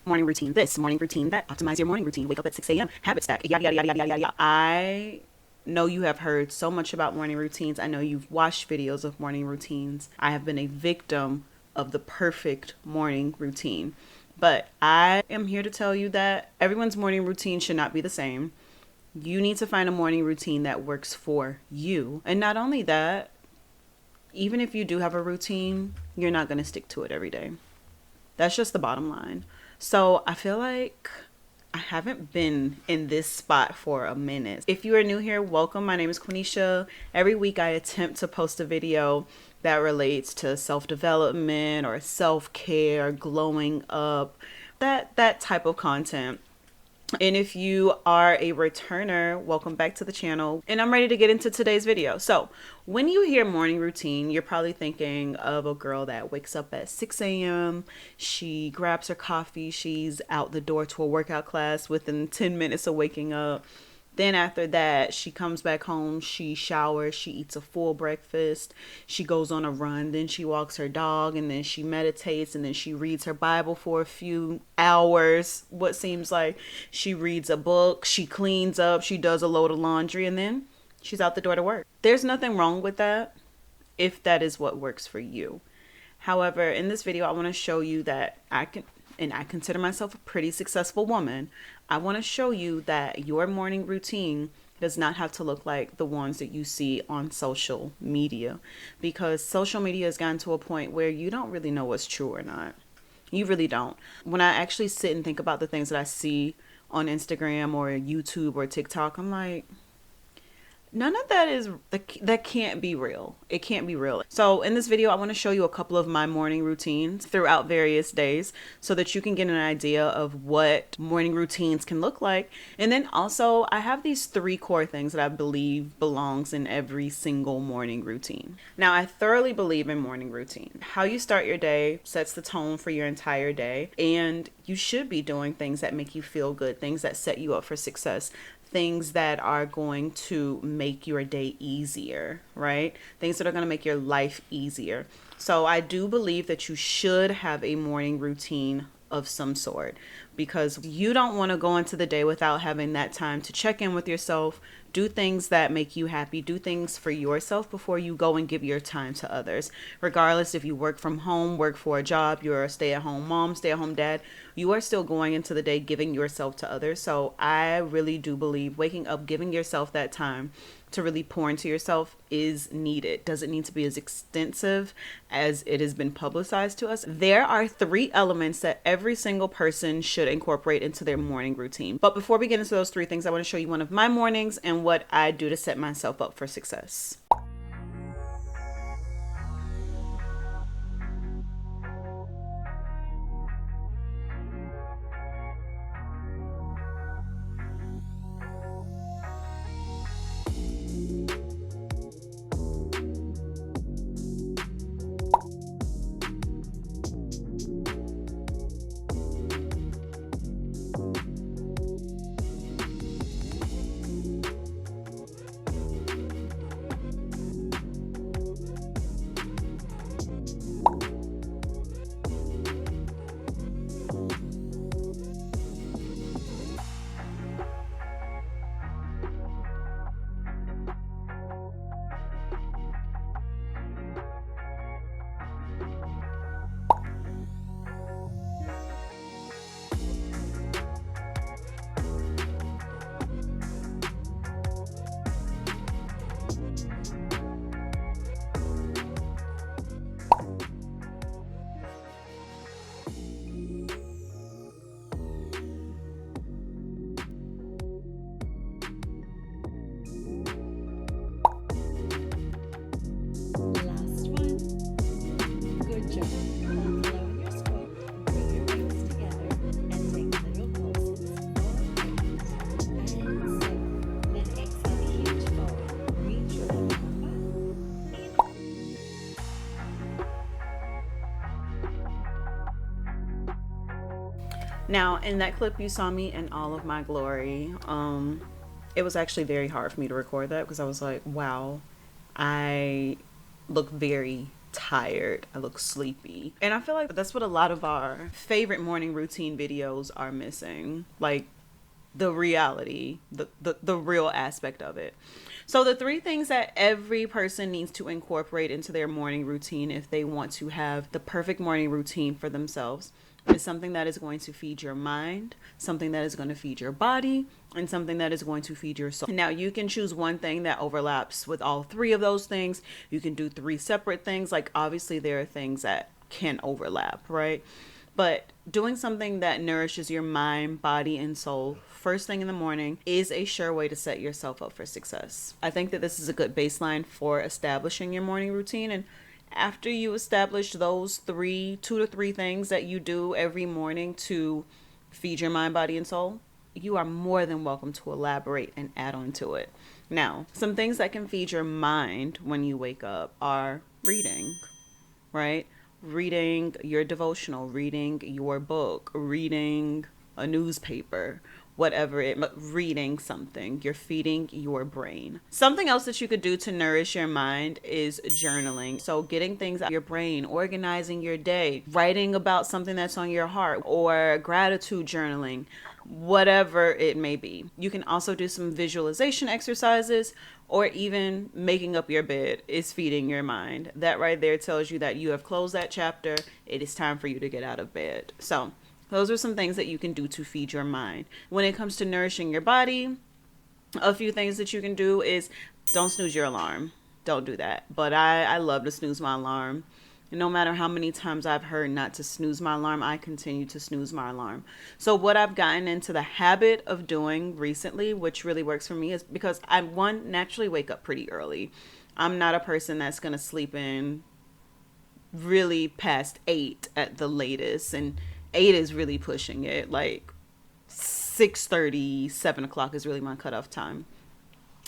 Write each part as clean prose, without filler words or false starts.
morning routine this, morning routine that, optimize your morning routine, wake up at 6 a.m., habit stack, yada, yada, yada, yada, yada, yada. I know you have heard so much about morning routines. I know you've watched videos of morning routines. I have been a victim of the perfect morning routine. But I am here to tell you that everyone's morning routine should not be the same. You need to find a morning routine that works for you. And not only that, even if you do have a routine, you're not going to stick to it every day. That's just the bottom line. So I feel like I haven't been in this spot for a minute. If you are new here, welcome. My name is Quenisha. Every week I attempt to post a video that relates to self-development or self-care, glowing up, that type of content. And if you are a returner, welcome back to the channel. And I'm ready to get into today's video. So when you hear morning routine, you're probably thinking of a girl that wakes up at 6 a.m. She grabs her coffee. She's out the door to a workout class within 10 minutes of waking up. Then after that, she comes back home, she showers, she eats a full breakfast, she goes on a run, then she walks her dog, and then she meditates, and then she reads her Bible for a few hours. What seems like she reads a book, she cleans up, she does a load of laundry, and then she's out the door to work. There's nothing wrong with that if that is what works for you. However, in this video, I want to show you that I consider myself a pretty successful woman. I want to show you that your morning routine does not have to look like the ones that you see on social media, because social media has gotten to a point where you don't really know what's true or not. You really don't. When I actually sit and think about the things that I see on Instagram or YouTube or TikTok, I'm like, none of that can't be real. It can't be real. So in this video, I want to show you a couple of my morning routines throughout various days so that you can get an idea of what morning routines can look like. And then also I have these 3 core things that I believe belongs in every single morning routine. Now, I thoroughly believe in morning routine. How you start your day sets the tone for your entire day, and you should be doing things that make you feel good, things that set you up for success, things that are going to make your day easier, right? Things that are going to make your life easier. So I do believe that you should have a morning routine of some sort, because you don't want to go into the day without having that time to check in with yourself, do things that make you happy, do things for yourself before you go and give your time to others. Regardless if you work from home, work for a job, you're a stay-at-home mom, stay-at-home dad, you are still going into the day giving yourself to others. So I really do believe waking up, giving yourself that time to really pour into yourself is needed. Doesn't need to be as extensive as it has been publicized to us. There are 3 elements that every single person should incorporate into their morning routine. But before we get into those 3 things, I want to show you one of my mornings and what I do to set myself up for success. Last one. Good job. Blow in your smoke, bring your legs together, and take little pulses. 4 and 6. Then exhale a huge fold. Reach your arm up. Now, in that clip, you saw me in all of my glory. It was actually very hard for me to record that because I was like, wow, I look very tired. I look sleepy. And I feel like that's what a lot of our favorite morning routine videos are missing. Like the reality, the real aspect of it. So the three things that every person needs to incorporate into their morning routine if they want to have the perfect morning routine for themselves is something that is going to feed your mind, something that is going to feed your body, and something that is going to feed your soul. Now, you can choose one thing that overlaps with all three of those things. You can do three separate things. Like, obviously, there are things that can overlap, right? But doing something that nourishes your mind, body, and soul first thing in the morning is a sure way to set yourself up for success. I think that this is a good baseline for establishing your morning routine. And after you establish those 2 to 3 things that you do every morning to feed your mind, body, and soul, you are more than welcome to elaborate and add on to it. Now, some things that can feed your mind when you wake up are reading, right? Reading your devotional, reading your book, reading a newspaper, whatever it, reading something. You're feeding your brain. Something else that you could do to nourish your mind is journaling. So getting things out of your brain, organizing your day, writing about something that's on your heart, or gratitude journaling, whatever it may be. You can also do some visualization exercises, or even making up your bed is feeding your mind. That right there tells you that you have closed that chapter. It is time for you to get out of bed. So those are some things that you can do to feed your mind. When it comes to nourishing your body, a few things that you can do is don't snooze your alarm. Don't do that. But I love to snooze my alarm. And no matter how many times I've heard not to snooze my alarm, I continue to snooze my alarm. So what I've gotten into the habit of doing recently, which really works for me, is because I, one, naturally wake up pretty early. I'm not a person that's going to sleep in really past 8 at the latest. And 8 is really pushing it. Like 6:30, 7 o'clock is really my cutoff time.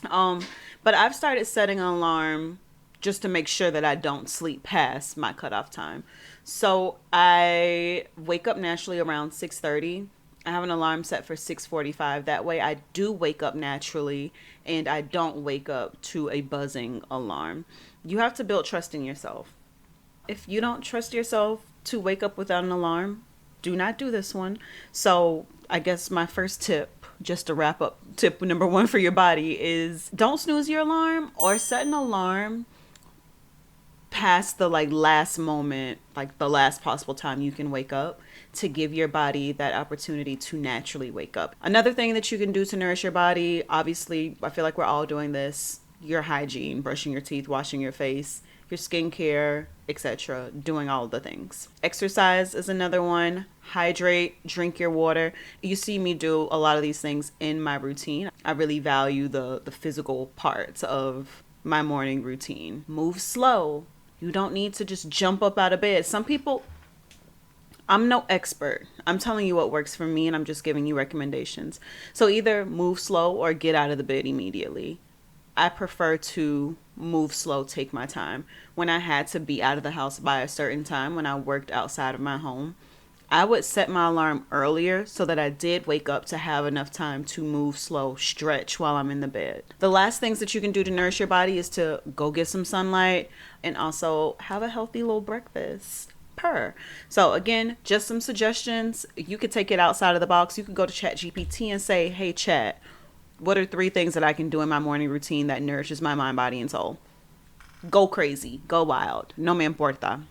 But I've started setting an alarm just to make sure that I don't sleep past my cutoff time. So I wake up naturally around 6:30. I have an alarm set for 6:45. That way I do wake up naturally and I don't wake up to a buzzing alarm. You have to build trust in yourself. If you don't trust yourself to wake up without an alarm, do not do this one. So I guess my first tip, just to wrap up, tip number 1 for your body is don't snooze your alarm, or set an alarm past the last moment, like the last possible time you can wake up, to give your body that opportunity to naturally wake up. Another thing that you can do to nourish your body, obviously, I feel like we're all doing this, your hygiene, brushing your teeth, washing your face, your skincare, etc., doing all the things. Exercise is another one. Hydrate, drink your water. You see me do a lot of these things in my routine. I really value the physical parts of my morning routine. Move slow. You don't need to just jump up out of bed. Some people, I'm no expert. I'm telling you what works for me, and I'm just giving you recommendations. So either move slow or get out of the bed immediately. I prefer to move slow, take my time. When I had to be out of the house by a certain time, when I worked outside of my home, I would set my alarm earlier so that I did wake up to have enough time to move slow, stretch while I'm in the bed. The last things that you can do to nourish your body is to go get some sunlight and also have a healthy little breakfast. So again, just some suggestions. You could take it outside of the box. You could go to ChatGPT and say, hey, Chat, what are 3 things that I can do in my morning routine that nourishes my mind, body, and soul? Go crazy. Go wild. No me importa.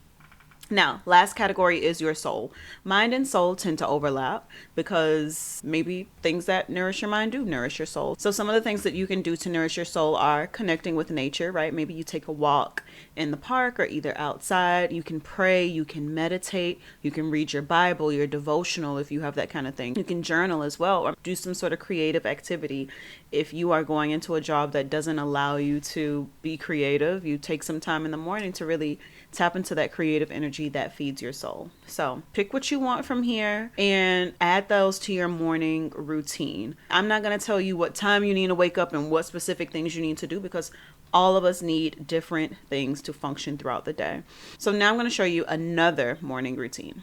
Now, last category is your soul. Mind and soul tend to overlap because maybe things that nourish your mind do nourish your soul. So some of the things that you can do to nourish your soul are connecting with nature, right? Maybe you take a walk in the park or either outside. You can pray, you can meditate, you can read your Bible, your devotional if you have that kind of thing. You can journal as well, or do some sort of creative activity. If you are going into a job that doesn't allow you to be creative, you take some time in the morning to really tap into that creative energy that feeds your soul. So pick what you want from here and add those to your morning routine. I'm not going to tell you what time you need to wake up and what specific things you need to do, because all of us need different things to function throughout the day. So now I'm going to show you another morning routine.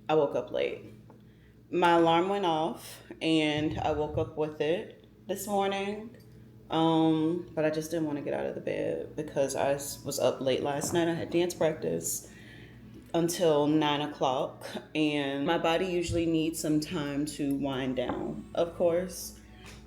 I woke up late. My alarm went off and I woke up with it this morning. But I just didn't want to get out of the bed because I was up late last night. I had dance practice until 9 o'clock, and my body usually needs some time to wind down, of course.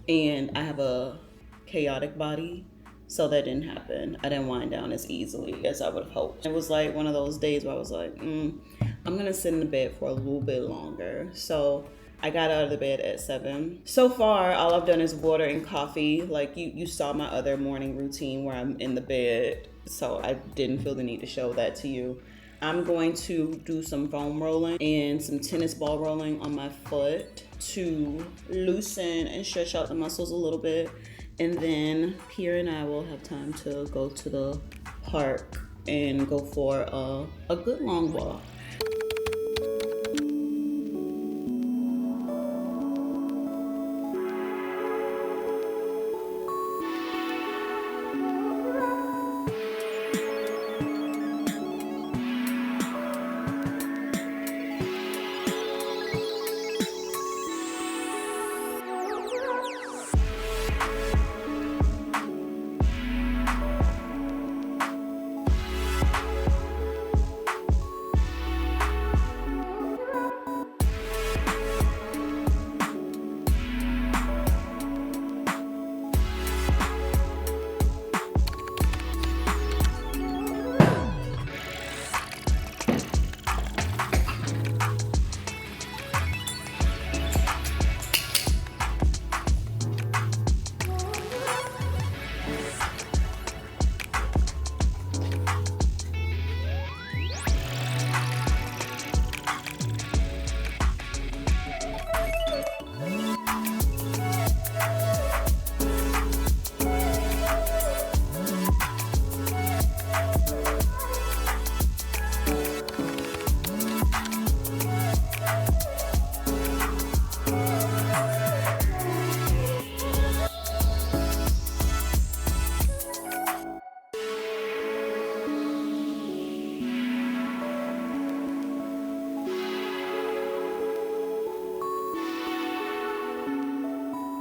And I have a chaotic body, so that didn't happen. I didn't wind down as easily as I would have hoped. It was like one of those days where I was like, I'm gonna sit in the bed for a little bit longer. So I got out of the bed at 7. So far, all I've done is water and coffee. Like you saw my other morning routine where I'm in the bed, so I didn't feel the need to show that to you. I'm going to do some foam rolling and some tennis ball rolling on my foot to loosen and stretch out the muscles a little bit. And then Pierre and I will have time to go to the park and go for a good long walk.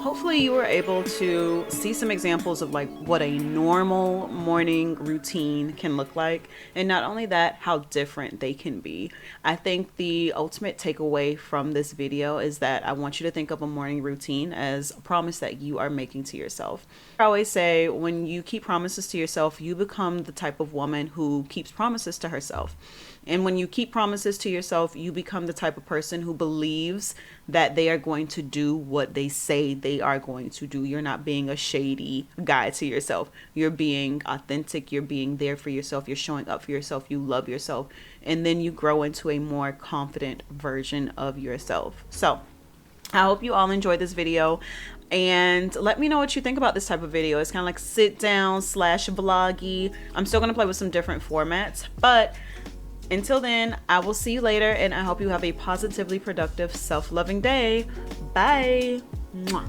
Hopefully you were able to see some examples of like what a normal morning routine can look like, and not only that, how different they can be. I think the ultimate takeaway from this video is that I want you to think of a morning routine as a promise that you are making to yourself. I always say when you keep promises to yourself, you become the type of woman who keeps promises to herself. And when you keep promises to yourself, you become the type of person who believes that they are going to do what they say they are going to do. You're not being a shady guy to yourself. You're being authentic. You're being there for yourself. You're showing up for yourself. You love yourself. And then you grow into a more confident version of yourself. So I hope you all enjoyed this video. And let me know what you think about this type of video. It's kind of like sit down / vloggy. I'm still going to play with some different formats, but until then, I will see you later, and I hope you have a positively productive, self-loving day. Bye. Mwah.